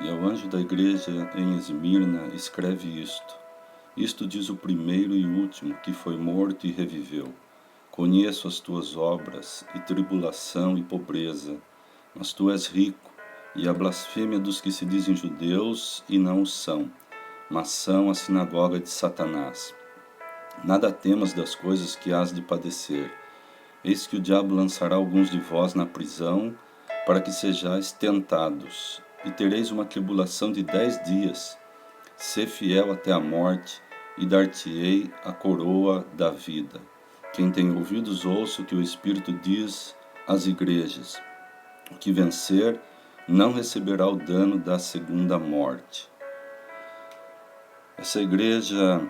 E ao anjo da igreja em Esmirna escreve isto. Isto diz o primeiro e último, que foi morto e reviveu. Conheço as tuas obras, e tribulação e pobreza, mas tu és rico, e a blasfêmia dos que se dizem judeus e não o são, mas são a sinagoga de Satanás. Nada temas das coisas que hás de padecer. Eis que o diabo lançará alguns de vós na prisão, para que sejais tentados, e tereis uma tribulação de 10 dias. Sê fiel até a morte, e dar-te-ei a coroa da vida. Quem tem ouvidos, ouça o que o Espírito diz às igrejas. O que vencer não receberá o dano da segunda morte. Essa igreja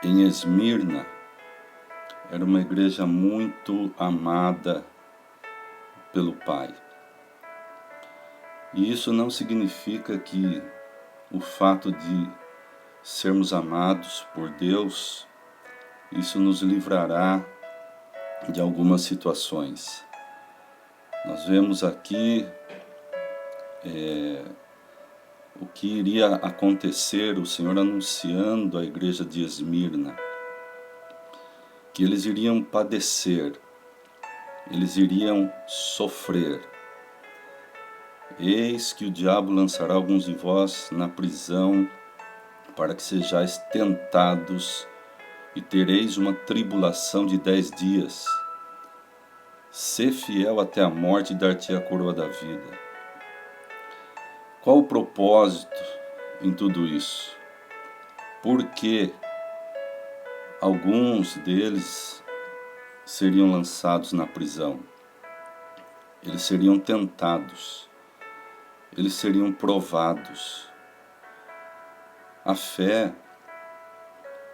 em Esmirna era uma igreja muito amada pelo Pai. E isso não significa que o fato de sermos amados por Deus, isso nos livrará de algumas situações. Nós vemos aqui o que iria acontecer, o Senhor anunciando à igreja de Esmirna, que eles iriam padecer, eles iriam sofrer. Eis que o diabo lançará alguns de vós na prisão, para que sejais tentados, e tereis uma tribulação de 10 dias. Sê fiel até a morte e dar-te a coroa da vida. Qual o propósito em tudo isso? Por que alguns deles seriam lançados na prisão? Eles seriam tentados, eles seriam provados. A fé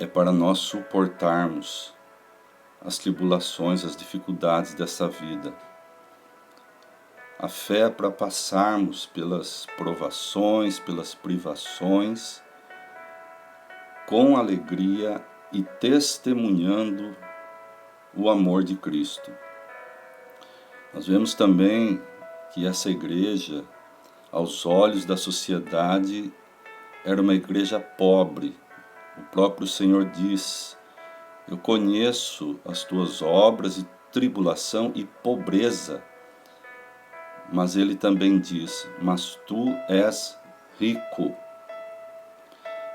é para nós suportarmos as tribulações, as dificuldades dessa vida. A fé é para passarmos pelas provações, pelas privações, com alegria e testemunhando o amor de Cristo. Nós vemos também que essa igreja, aos olhos da sociedade, era uma igreja pobre. O próprio Senhor diz: eu conheço as tuas obras e tribulação e pobreza. Mas ele também diz: mas tu és rico.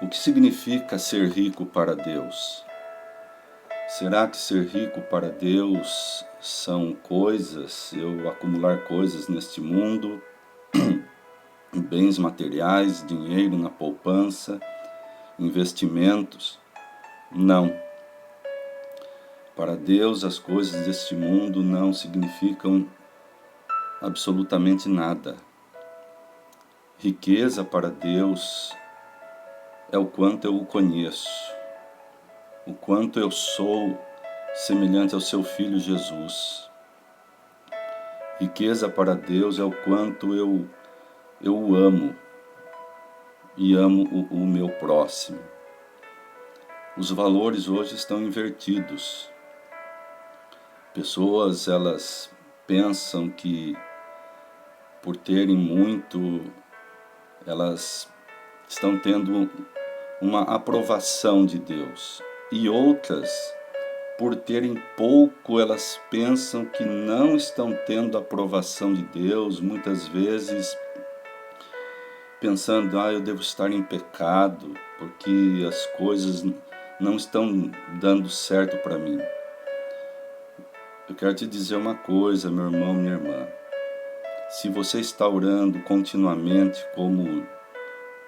O que significa ser rico para Deus? Será que ser rico para Deus são coisas, eu acumular coisas neste mundo, bens materiais, dinheiro na poupança, investimentos? Não. Para Deus, as coisas deste mundo não significam absolutamente nada. Riqueza para Deus é o quanto eu o conheço, o quanto eu sou semelhante ao seu Filho Jesus. Riqueza para Deus é o quanto eu o amo e amo o meu próximo. Os valores hoje estão invertidos. Pessoas, elas pensam que por terem muito, elas estão tendo uma aprovação de Deus. E outras, por terem pouco, elas pensam que não estão tendo a aprovação de Deus, muitas vezes pensando: eu devo estar em pecado, porque as coisas não estão dando certo para mim. Eu quero te dizer uma coisa, meu irmão, minha irmã. Se você está orando continuamente, como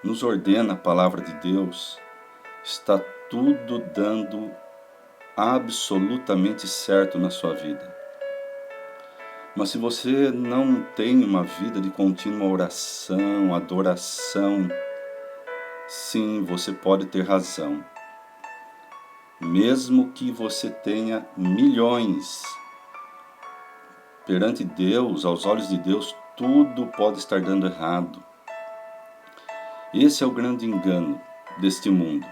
nos ordena a palavra de Deus, está tudo dando absolutamente certo na sua vida. Mas se você não tem uma vida de contínua oração, adoração, sim, você pode ter razão. Mesmo que você tenha milhões, perante Deus, aos olhos de Deus, tudo pode estar dando errado. Esse é o grande engano deste mundo.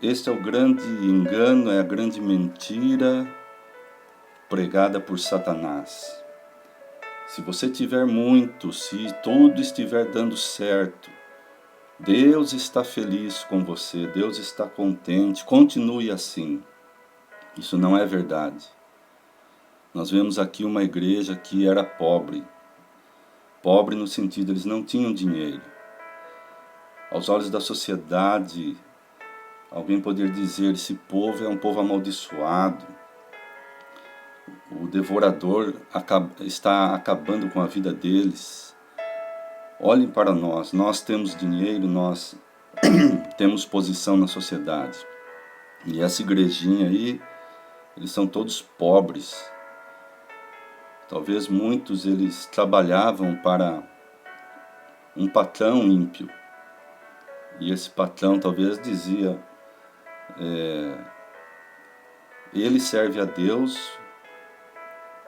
Este é o grande engano, é a grande mentira pregada por Satanás. Se você tiver muito, se tudo estiver dando certo, Deus está feliz com você, Deus está contente, continue assim. Isso não é verdade. Nós vemos aqui uma igreja que era pobre. Pobre no sentido, eles não tinham dinheiro. Aos olhos da sociedade, alguém poderia dizer, esse povo é um povo amaldiçoado. O devorador está acabando com a vida deles. Olhem para nós temos dinheiro, nós temos posição na sociedade. E essa igrejinha aí, eles são todos pobres. Talvez muitos eles trabalhavam para um patrão ímpio. E esse patrão talvez dizia, ele serve a Deus,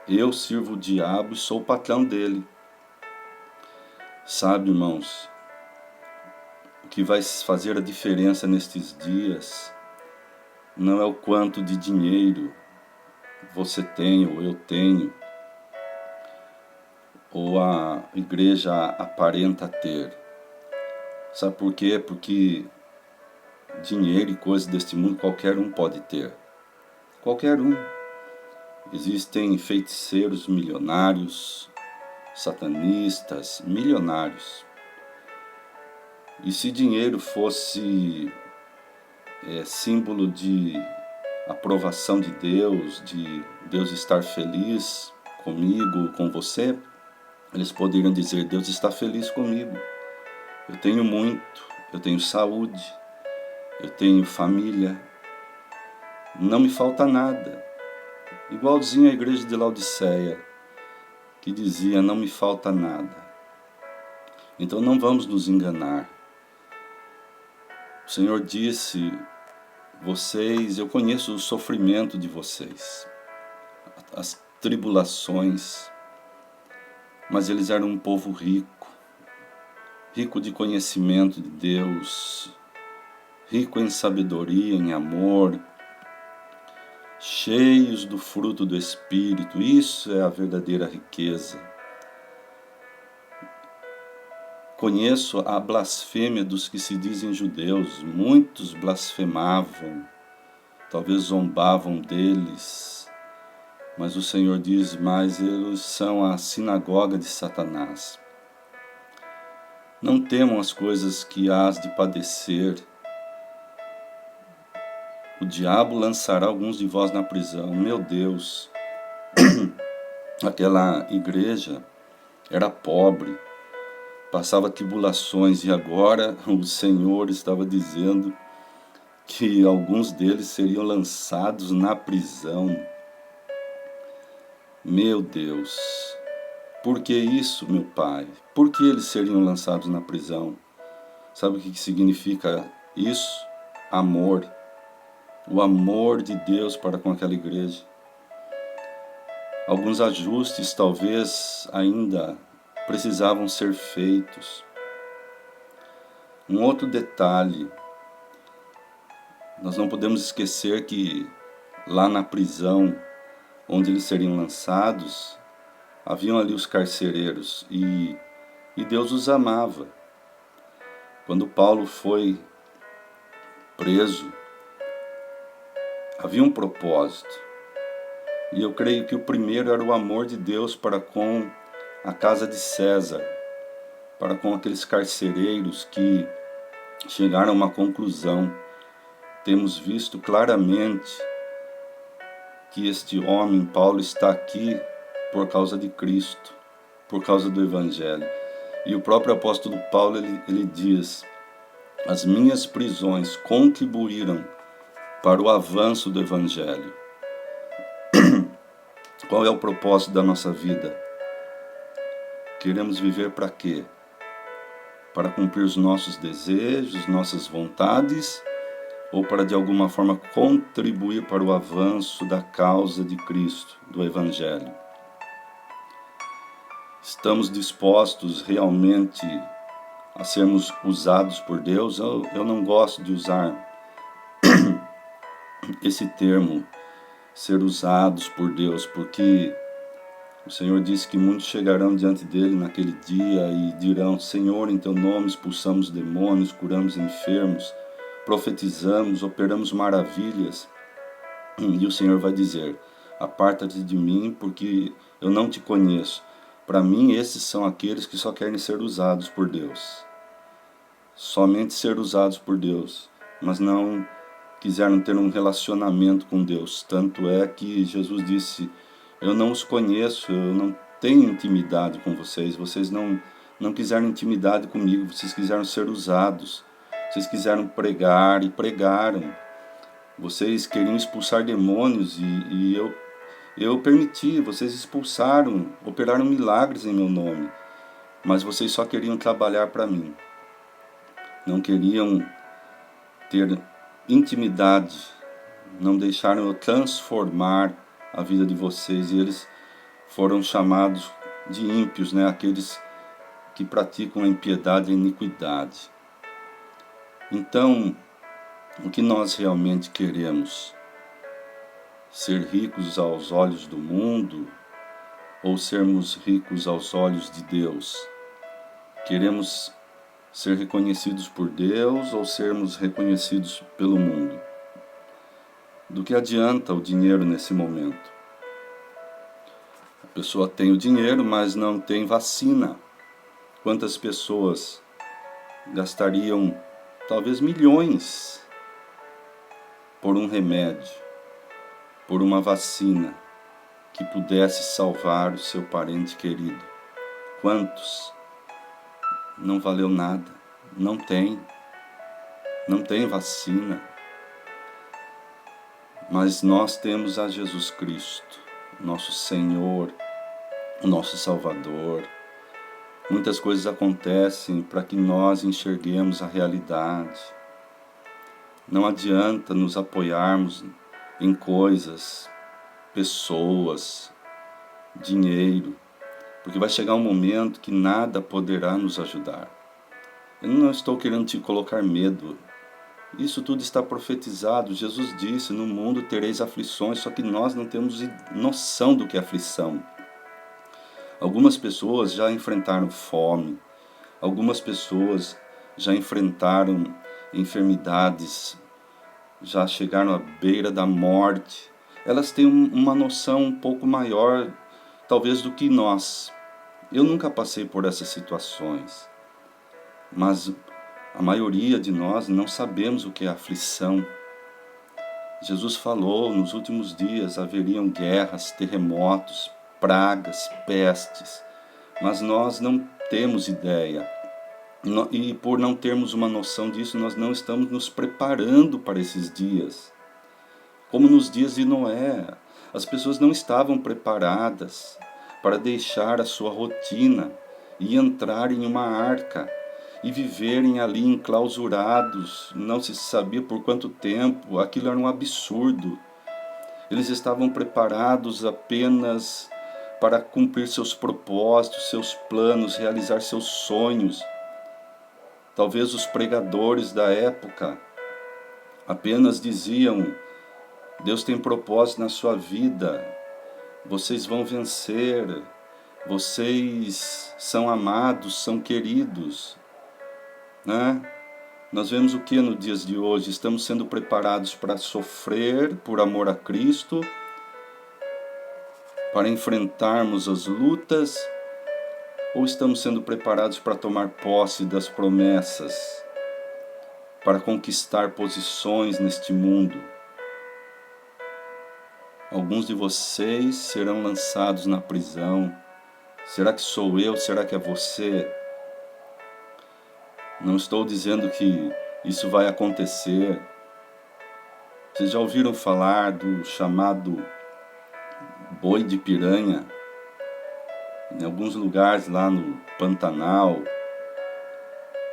eu sirvo o diabo e sou o patrão dele. Sabe, irmãos, o que vai fazer a diferença nestes dias não é o quanto de dinheiro você tem ou eu tenho, ou a igreja aparenta ter. Sabe por quê? Porque dinheiro e coisas deste mundo qualquer um pode ter. Qualquer um. Existem feiticeiros milionários, satanistas milionários. E se dinheiro fosse símbolo de aprovação de Deus estar feliz comigo, com você, eles poderiam dizer, Deus está feliz comigo. Eu tenho muito, eu tenho saúde, eu tenho família, não me falta nada. Igualzinho a igreja de Laodiceia, que dizia, não me falta nada. Então não vamos nos enganar. O Senhor disse, eu conheço o sofrimento de vocês, as tribulações, mas eles eram um povo rico, rico de conhecimento de Deus, rico em sabedoria, em amor, cheios do fruto do Espírito. Isso é a verdadeira riqueza. Conheço a blasfêmia dos que se dizem judeus. Muitos blasfemavam, talvez zombavam deles, mas o Senhor diz, mas eles são a sinagoga de Satanás. Não temam as coisas que hás de padecer. O diabo lançará alguns de vós na prisão. Meu Deus, aquela igreja era pobre, passava tribulações, e agora o Senhor estava dizendo que alguns deles seriam lançados na prisão. Meu Deus, por que isso, meu Pai? Por que eles seriam lançados na prisão? Sabe o que significa isso? Amor. O amor de Deus para com aquela igreja. Alguns ajustes talvez ainda precisavam ser feitos. Um outro detalhe, nós não podemos esquecer que lá na prisão, onde eles seriam lançados, haviam ali os carcereiros e Deus os amava. Quando Paulo foi preso, havia um propósito. E eu creio que o primeiro era o amor de Deus para com a casa de César, para com aqueles carcereiros que chegaram a uma conclusão. Temos visto claramente que este homem, Paulo, está aqui por causa de Cristo, por causa do Evangelho. E o próprio apóstolo Paulo, ele diz, as minhas prisões contribuíram para o avanço do Evangelho. Qual é o propósito da nossa vida? Queremos viver para quê? Para cumprir os nossos desejos, nossas vontades, ou para de alguma forma contribuir para o avanço da causa de Cristo, do Evangelho? Estamos dispostos realmente a sermos usados por Deus? Eu não gosto de usar esse termo, ser usados por Deus, porque O Senhor disse que muitos chegarão diante dele naquele dia e dirão: Senhor, em teu nome expulsamos demônios, curamos enfermos, profetizamos, operamos maravilhas. E o Senhor vai dizer: aparta-te de mim, porque eu não te conheço. Para mim, esses são aqueles que só querem ser usados por Deus. Somente ser usados por Deus, mas não quiseram ter um relacionamento com Deus. Tanto é que Jesus disse: eu não os conheço, eu não tenho intimidade com vocês. Vocês não quiseram intimidade comigo, vocês quiseram ser usados. Vocês quiseram pregar e pregaram. Vocês queriam expulsar demônios e eu permiti, vocês expulsaram, operaram milagres em meu nome. Mas vocês só queriam trabalhar para mim. Não queriam ter intimidade, não deixaram eu transformar a vida de vocês, e eles foram chamados de ímpios, né? Aqueles que praticam a impiedade e a iniquidade. Então, o que nós realmente queremos? Ser ricos aos olhos do mundo ou sermos ricos aos olhos de Deus? Queremos ser reconhecidos por Deus ou sermos reconhecidos pelo mundo? Do que adianta o dinheiro nesse momento? A pessoa tem o dinheiro, mas não tem vacina. Quantas pessoas gastariam talvez milhões por um remédio, por uma vacina que pudesse salvar o seu parente querido? Quantos? Não valeu nada, não tem vacina. Mas nós temos a Jesus Cristo, nosso Senhor, o nosso Salvador. Muitas coisas acontecem para que nós enxerguemos a realidade. Não adianta nos apoiarmos em coisas, pessoas, dinheiro, porque vai chegar um momento que nada poderá nos ajudar. Eu não estou querendo te colocar medo. Isso tudo está profetizado. Jesus disse: no mundo tereis aflições, só que nós não temos noção do que é aflição. Algumas pessoas já enfrentaram fome, algumas pessoas já enfrentaram enfermidades, já chegaram à beira da morte. Elas têm uma noção um pouco maior, talvez, do que nós. Eu nunca passei por essas situações, mas a maioria de nós não sabemos o que é aflição. Jesus falou: nos últimos dias haveriam guerras, terremotos, pragas, pestes, mas nós não temos ideia. E por não termos uma noção disso, nós não estamos nos preparando para esses dias. Como nos dias de Noé, as pessoas não estavam preparadas para deixar a sua rotina e entrar em uma arca e viverem ali enclausurados, não se sabia por quanto tempo. Aquilo era um absurdo. Eles estavam preparados apenas para cumprir seus propósitos, seus planos, realizar seus sonhos. Talvez os pregadores da época apenas diziam: Deus tem propósito na sua vida, vocês vão vencer, vocês são amados, são queridos, né? Nós vemos o que nos dias de hoje? Estamos sendo preparados para sofrer por amor a Cristo, para enfrentarmos as lutas, ou estamos sendo preparados para tomar posse das promessas, para conquistar posições neste mundo? Alguns de vocês serão lançados na prisão. Será que sou eu? Será que é você? Não estou dizendo que isso vai acontecer. Vocês já ouviram falar do chamado boi de piranha? Em alguns lugares lá no Pantanal,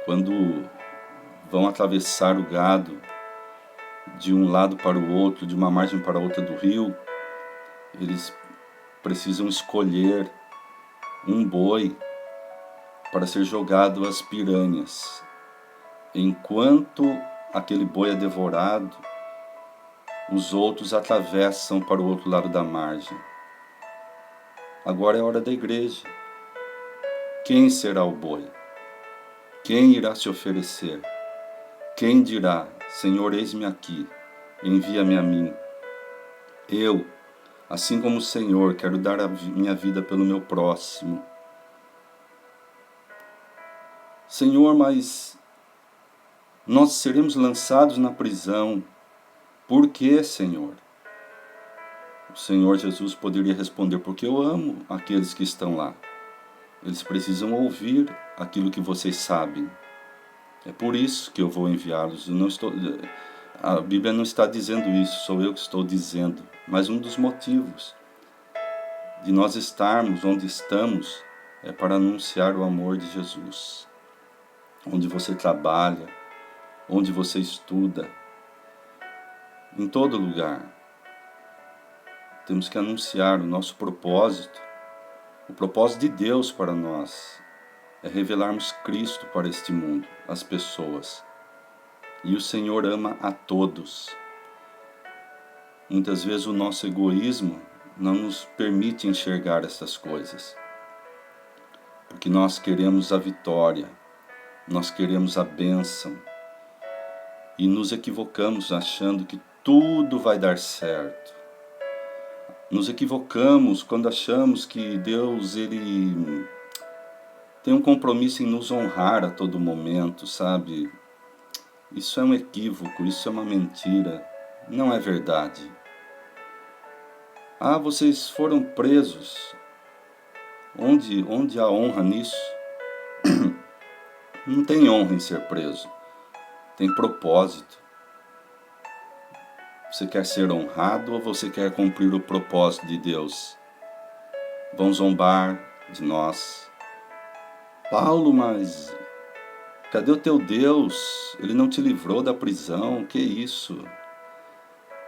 quando vão atravessar o gado de um lado para o outro, de uma margem para a outra do rio, eles precisam escolher um boi para ser jogado às piranhas. Enquanto aquele boi é devorado, os outros atravessam para o outro lado da margem. Agora é a hora da igreja. Quem será o boi? Quem irá se oferecer? Quem dirá, Senhor, eis-me aqui, envia-me a mim? Eu, assim como o Senhor, quero dar a minha vida pelo meu próximo. Senhor, mas nós seremos lançados na prisão. Por quê, Senhor? O Senhor Jesus poderia responder, porque eu amo aqueles que estão lá. Eles precisam ouvir aquilo que vocês sabem. É por isso que eu vou enviá-los. A Bíblia não está dizendo isso, sou eu que estou dizendo. Mas um dos motivos de nós estarmos onde estamos é para anunciar o amor de Jesus. Onde você trabalha, onde você estuda, em todo lugar. Temos que anunciar o nosso propósito. O propósito de Deus para nós é revelarmos Cristo para este mundo, as pessoas. E o Senhor ama a todos. Muitas vezes o nosso egoísmo não nos permite enxergar essas coisas. Porque nós queremos a vitória, nós queremos a bênção. E nos equivocamos achando que tudo vai dar certo. Nos equivocamos quando achamos que Deus, Ele tem um compromisso em nos honrar a todo momento, sabe? Isso é um equívoco, isso é uma mentira, não é verdade. Ah, vocês foram presos. Onde há honra nisso? Não tem honra em ser preso, tem propósito. Você quer ser honrado ou você quer cumprir o propósito de Deus? Vão zombar de nós. Paulo, mas cadê o teu Deus? Ele não te livrou da prisão, que isso?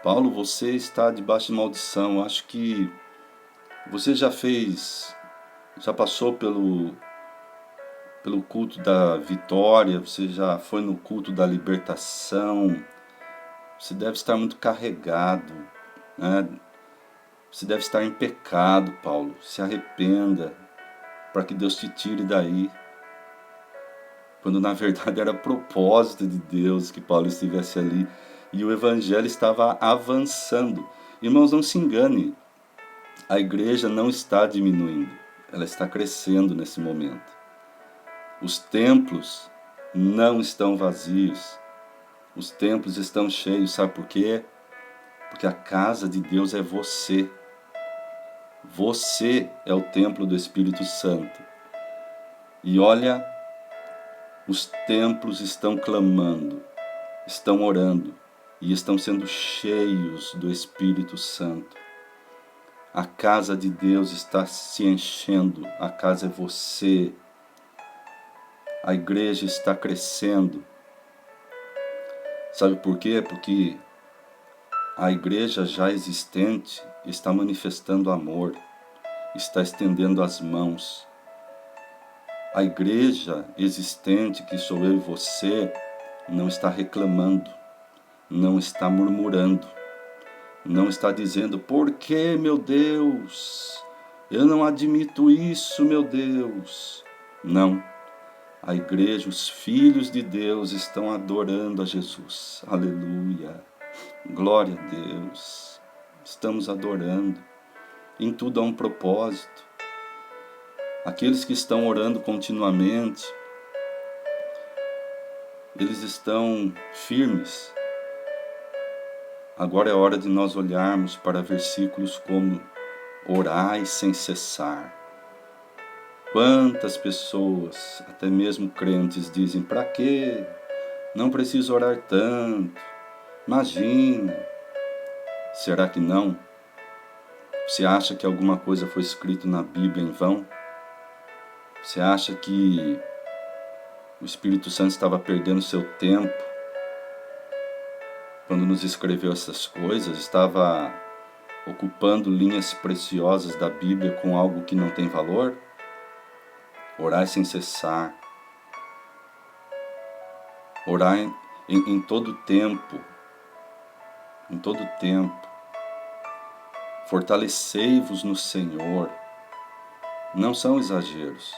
Paulo, você está debaixo de maldição. Acho que você já passou pelo culto da vitória, você já foi no culto da libertação. Você deve estar muito carregado, né? Você deve estar em pecado, Paulo. Se arrependa, para que Deus te tire daí. Quando na verdade era propósito de Deus que Paulo estivesse ali. E o evangelho estava avançando. Irmãos, não se engane. A igreja não está diminuindo. Ela está crescendo nesse momento. Os templos não estão vazios. Os templos estão cheios. Sabe por quê? Porque a casa de Deus é você. Você é o templo do Espírito Santo. E olha, os templos estão clamando, estão orando e estão sendo cheios do Espírito Santo. A casa de Deus está se enchendo, a casa é você. A igreja está crescendo. Sabe por quê? Porque a igreja já existente está manifestando amor, está estendendo as mãos. A igreja existente, que sou eu e você, não está reclamando, não está murmurando, não está dizendo, por que, meu Deus? Eu não admito isso, meu Deus. Não. A igreja, os filhos de Deus estão adorando a Jesus. Aleluia. Glória a Deus. Estamos adorando. Em tudo há um propósito. Aqueles que estão orando continuamente, eles estão firmes. Agora é hora de nós olharmos para versículos como orai sem cessar. Quantas pessoas, até mesmo crentes, dizem, para quê? Não preciso orar tanto. Imagina. Será que não? Você acha que alguma coisa foi escrita na Bíblia em vão? Você acha que o Espírito Santo estava perdendo seu tempo quando nos escreveu essas coisas? Estava ocupando linhas preciosas da Bíblia com algo que não tem valor? Orar sem cessar. Orar em todo tempo. Em todo tempo. Fortalecei-vos no Senhor. Não são exageros,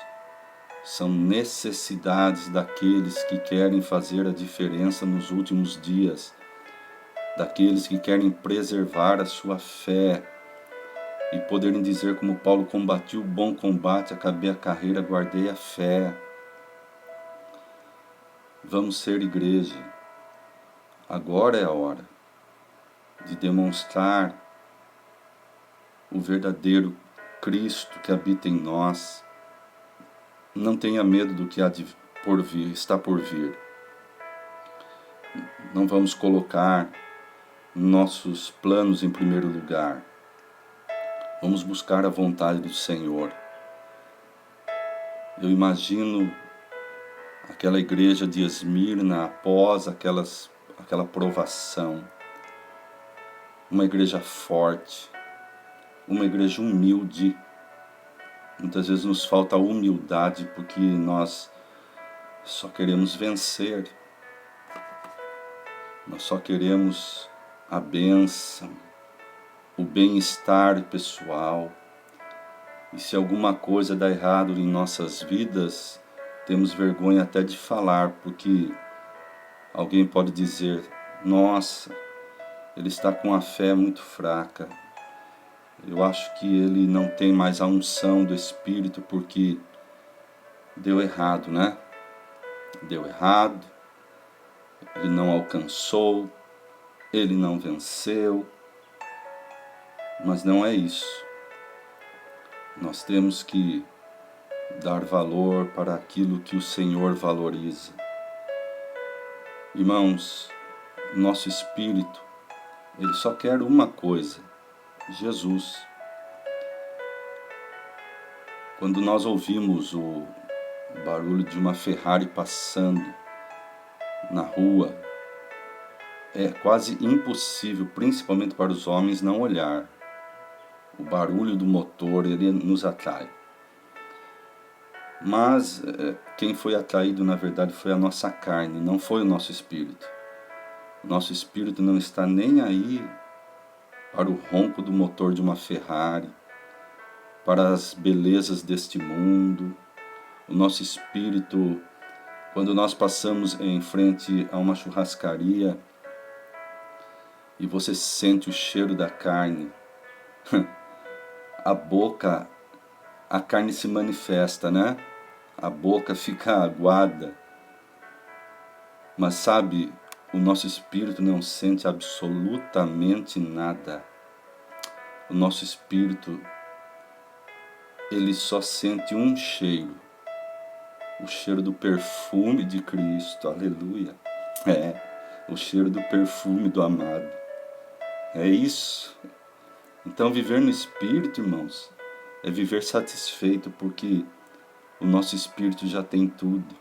são necessidades daqueles que querem fazer a diferença nos últimos dias, daqueles que querem preservar a sua fé e poderem dizer como Paulo: combati o bom combate, acabei a carreira, guardei a fé. Vamos ser igreja. Agora é a hora de demonstrar o verdadeiro Cristo que habita em nós. Não tenha medo do que há de por vir, está por vir. Não vamos colocar nossos planos em primeiro lugar. Vamos buscar a vontade do Senhor. Eu imagino aquela igreja de Esmirna após aquela provação. Uma igreja forte, uma igreja humilde. Muitas vezes nos falta humildade porque nós só queremos vencer. Nós só queremos a bênção, o bem-estar pessoal. E se alguma coisa dá errado em nossas vidas, temos vergonha até de falar, porque alguém pode dizer: nossa, ele está com a fé muito fraca. Eu acho que ele não tem mais a unção do Espírito porque deu errado, né? Deu errado, ele não alcançou, ele não venceu. Mas não é isso. Nós temos que dar valor para aquilo que o Senhor valoriza. Irmãos, nosso espírito, ele só quer uma coisa: Jesus. Quando nós ouvimos o barulho de uma Ferrari passando na rua, é quase impossível, principalmente para os homens, não olhar. O barulho do motor, ele nos atrai. Mas quem foi atraído, na verdade, foi a nossa carne, não foi o nosso espírito. O nosso espírito não está nem aí para o ronco do motor de uma Ferrari, para as belezas deste mundo. O nosso espírito, quando nós passamos em frente a uma churrascaria e você sente o cheiro da carne, a carne se manifesta, né? A boca fica aguada. Mas sabe, o nosso espírito não sente absolutamente nada. O nosso espírito, ele só sente um cheiro. O cheiro do perfume de Cristo, aleluia. O cheiro do perfume do amado. É isso. Então viver no Espírito, irmãos, é viver satisfeito, porque o nosso Espírito já tem tudo.